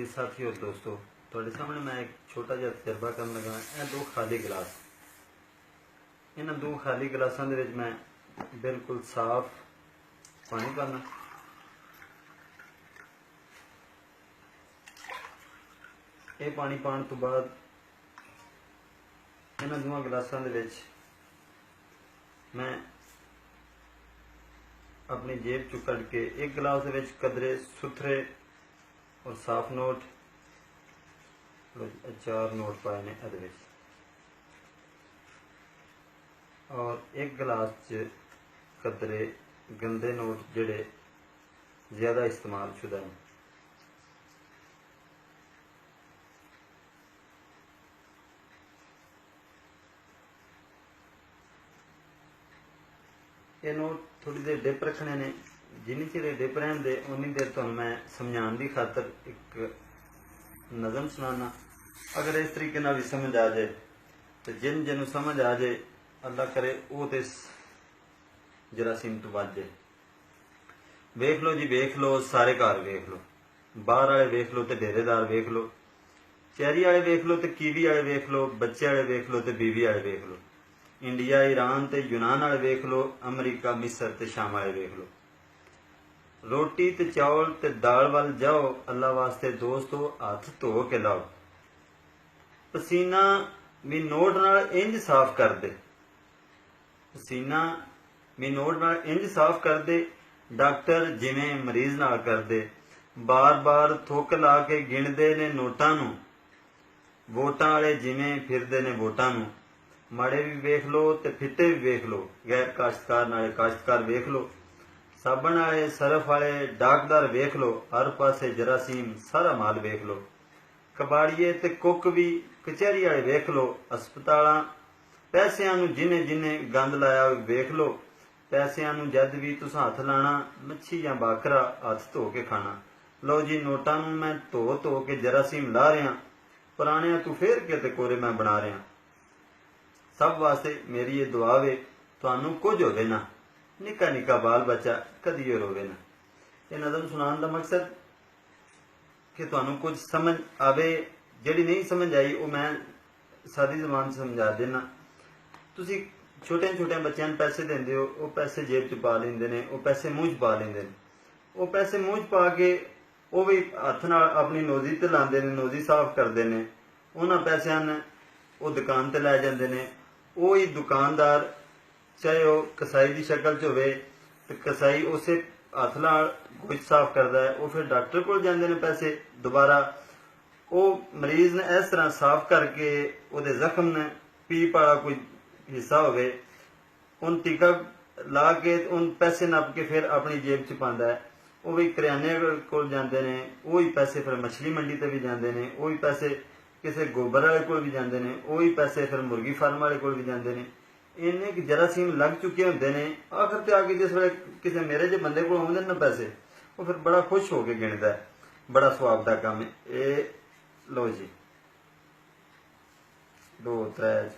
अजीज साथी और दोस्तों, थोड़े सामने मैं एक छोटा जिहा तजर्बा करन लगा। ये दो खाली गिलास, इन्हां दो खाली गिलासां दे विच मैं बिल्कुल साफ पानी पाना। ये पानी पाने तो बाद इन्हां दोवां गिलासां दे विच मैं अपनी जेब चो कढ़ के एक गिलास दे विच कदरे सुथरे और साफ नोट, 4 नोट पाए ने इहदे विच, और एक गिलास च कदरे गंदे नोट जिहड़े ज़्यादा इस्तेमाल शुदा हैं। ये नोट थोड़ी देर डिप रखने ने, जिन्नी चिर डिप रहन दे उन्नी देर तुहानूं मैं समझाने की खातर एक नज़म सुनाना। अगर इस तरीके नाल भी समझ आ जाए तो जिन समझ आ जाए, अल्लाह करे वो तो इस जरासीम तो बच जाए। वेख लो जी, वेख लो, सारे घर वेख लो, बाहर वाले वेख लो तो डेरेदार वेख लो, चेरी वाले वेख लो तो कीवी वाले वेख लो, बच्चे वाले वेख लो तो बीवी वाले वेख लो, इंडिया ईरान ते यूनान वाले वेख लो, अमरीका मिस्र ते शाम वाले वेख लो। रोटी ते चावल ते दाल वाल जाओ, अल्लाह वास्ते दोस्तो हथ धो के लाओ। पसीना भी नोट नाल इंज साफ कर दे, पसीना भी नोट नाल इंज साफ कर दे, डॉक्टर जिवें मरीज नाल कर दे। बार बार थुक ला के गिणदे ने नोटां नूं, वोटां वाले जिवें फिरदे ने वोटां नूं। माड़े भी वेख लो ते फिट्टे भी वेख लो, गैर काश्तकार नाले काश्तकार वेख लो, साबण वाले सरफ वाले डाकदार वेख लो, हर पासे जरासीम सारा माल वेख लो। कबाड़िए ते कुक भी कचहरी वाले वेख लो, हस्पतालां पैसिਆਂ ਨੂੰ जिन्हें जिन्हें गंद लाया वेख लो। पैसिਆਂ ਨੂੰ जद भी तुसां हथ लाना, मच्छी या बाकरा हथ धो के खाना। लो जी नोटां ਨੂੰ मैं धो के जरासीम ला रहा, पुराणिਆਂ तू फेर के ते कोरे मैं बना रहा। सब वास्ते मेरी ये दुआ वे, तुहानूं कुछ होवे ना, निक्का निक्का बाल बच्चा कदी रोवे ना। ये नज़म सुनाने का मकसद कि तुहानूं कुछ समझ आवे, जिहड़ी नहीं समझ आई वो मैं सादी जबान समझा देना। तुसीं छोटे छोटे बच्चों नूं पैसे देंदे हो, वो पैसे जेब च पा लेंदे ने, वो पैसे मूँह च पा लेंदे ने, वो पैसे मूँह च पा के वो भी हथ नाल अपनी नोजी ते लांदे ने, नोजी साफ करदे ने। उन्हां पैसिਆਂ ने वो दुकान ते लै जांदे ने। वो ही दुकानदार चाहे वो कसाई की शक्ल च होवे ते कसाई उसे हथ नाल गोश्त साफ करदा है, वो फिर डॉक्टर कोल जांदे ने पैसे दोबारा। वो मरीज ने इस तरह साफ करके उहदे जख्म ने पीप वाला कोई हिस्सा होवे, उन टीका ला के उन पैसे नप के फिर अपनी जेब च पांदा है। वो भी करियाने कोल जांदे ने, वही पैसे फिर मछली मंडी ते भी जांदे ने, वही पैसे किसी गोबर वाले कोल भी जांदे ने, वही पैसे फिर मुर्गी फार्म वाले कोल भी जांदे ने। इन्ने कि जरासीम लग चुके होंदे ने। आखिर ते आके जिस वेले किसी मेरे जे बंदे कोल आउंदे ना पैसे, वो फिर बड़ा खुश होके गिणदा है। बड़ा सवाब दा काम है ये। लो जी 2 3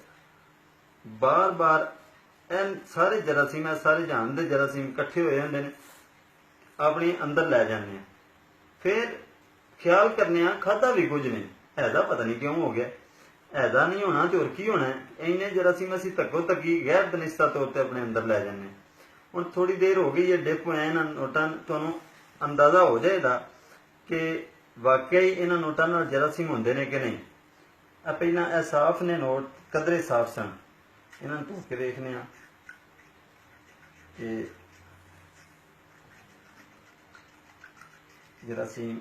बार बार एन सारे जरासीम, सारे जहान दे जरासीम कट्ठे होए होंदे ने, अपने अंदर लै जाने। फिर ख्याल करने खादा भी कुछ नहीं, ऐदा पता नहीं क्यों हो गया, ऐदा नहीं होना तो होर की होना है। इन्ने जरासीम असीं धक्को धक्की गैर दनिस्ता तौर पर अपने अंदर लै जाने। हुण थोड़ी देर हो गई है डिप होया इन्हां नोटां, तुहानूं अंदाजा हो जाएगा कि वाकई इन्हां नोटां नाल जरासीम होंदे ने कि नहीं। पहलां ये साफ ने नोट, कदरे साफ सन, इन्हां नूं धो के देखने कि जरासीम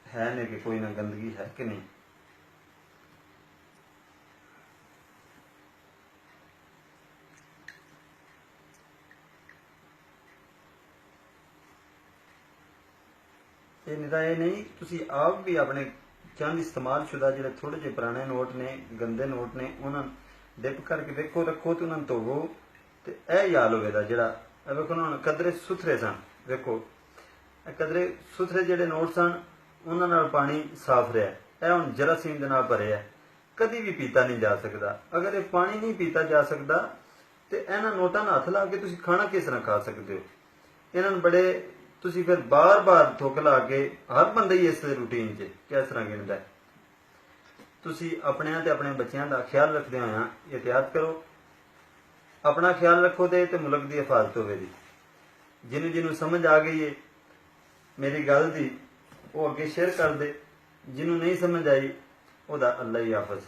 है ने कि कोई ना गंदगी है कि नहीं। ये निरा ये नहीं, तुसी आप भी अपने चंद इस्तेमाल शुदा जिहड़े थोड़े जे पुराने नोट ने, गंदे नोट ने, उन्होंने डिप करके देखो, रखो तो उन्होंने धोवो तो यह याल होवेगा। जिहड़ा वेखो ना हुण कदरे सुथरे सन, वेखो कदरे सुथरे जिहड़े नोट सन उन्हां नाल पानी साफ रहा, यह हुण जरासीम दे नाल भरिआ, कदी भी पीता नहीं जा सकता। अगर ये पानी नहीं पीता जा सकता तो इन्हां नोटां नाल हथ ला के तुसीं खाना किस तरह खा सकते हो। इन्हां नूं बड़े ਤੁਸੀਂ ਫਿਰ ਬਾਰ-ਬਾਰ ਥੁੱਕ ਲਾ ਕੇ ਹਰ ਬੰਦਾ ਹੀ ਇਸ ਰੂਟੀਨ 'ਚ ਕਿਸ ਤਰ੍ਹਾਂ ਗਿਣਦਾ ਹੈ। ਤੁਸੀਂ ਆਪਣਿਆਂ ਤੇ ਆਪਣੇ ਬੱਚਿਆਂ ਦਾ ਖਿਆਲ ਰੱਖਦੇ ਹੋਇਆ ਇਹਤਿਆਤ ਕਰੋ। ਆਪਣਾ ਖਿਆਲ ਰੱਖੋ ਤੇ ਮੁਲਕ ਦੀ ਹਿਫਾਜ਼ਤ ਹੋਵੇਗੀ। ਜਿਹਨੂੰ ਸਮਝ ਆ ਗਈ ਹੈ ਮੇਰੀ ਗੱਲ ਦੀ, ਉਹ ਅੱਗੇ ਸ਼ੇਅਰ ਕਰ ਦੇ। ਜਿਹਨੂੰ ਨਹੀਂ ਸਮਝ ਆਈ ਉਹਦਾ ਅੱਲਾ ਹੀ ਹਾਫਿਜ਼।